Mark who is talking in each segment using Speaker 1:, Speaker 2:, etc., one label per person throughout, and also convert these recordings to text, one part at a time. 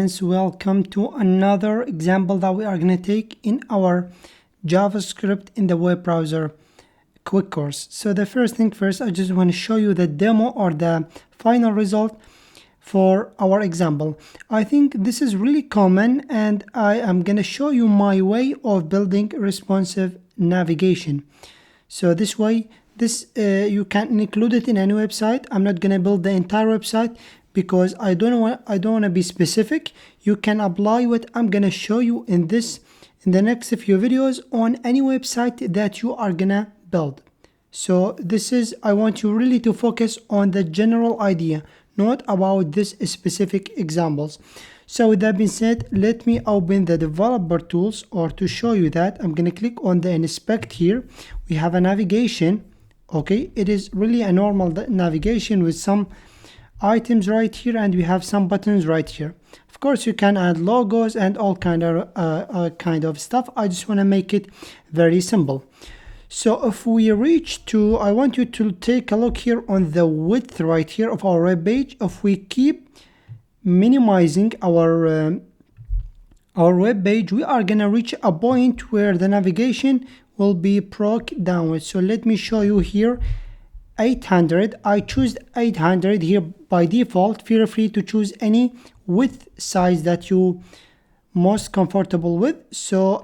Speaker 1: Welcome to another example that we are going to take in our JavaScript in the web browser quick course. So the first thing first, I just want to show you the demo or the final result for our example. I think this is really common, and I am going to show you my way of building responsive navigation. So this way, you can include it in any website. I'm not going to build the entire website because I don't want to be specific. You can apply what I'm going to show you in the next few videos on any website that you are going to build. So I want you really to focus on the general idea, not about this specific examples. So with that being said, let me open the developer tools, or to show you that, I'm going to click on the inspect here. We have a navigation. Okay, it is really a normal navigation with some items right here, and we have some buttons right here. Of course, you can add logos and all kind of stuff. I just want to make it very simple. So if we reach to, I want you to take a look here on the width right here of our web page. If we keep minimizing our web page, we are gonna reach a point where the navigation will be broke downwards. So let me show you here. 800. I choose 800 here by default. Feel free to choose any width size that you most comfortable with. So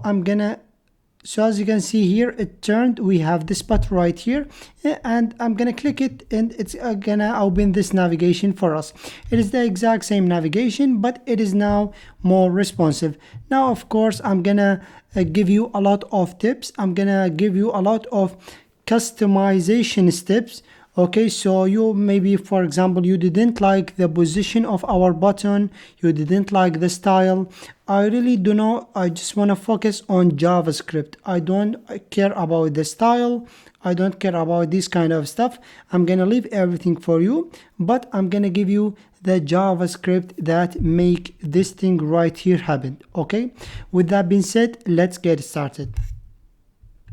Speaker 1: as you can see here, it turned. We have this button right here, and I'm gonna click it, and it's gonna open this navigation for us. It is the exact same navigation, but it is now more responsive. Now, of course, I'm gonna give you a lot of tips. I'm gonna give you a lot of customization steps. Okay, so you maybe, for example, you didn't like the position of our button, you didn't like the style. I really do not, I just want to focus on JavaScript. I don't care about the style, I don't care about this kind of stuff. I'm gonna leave everything for you, but I'm gonna give you the JavaScript that make this thing right here happen. Okay, with that being said, let's get started.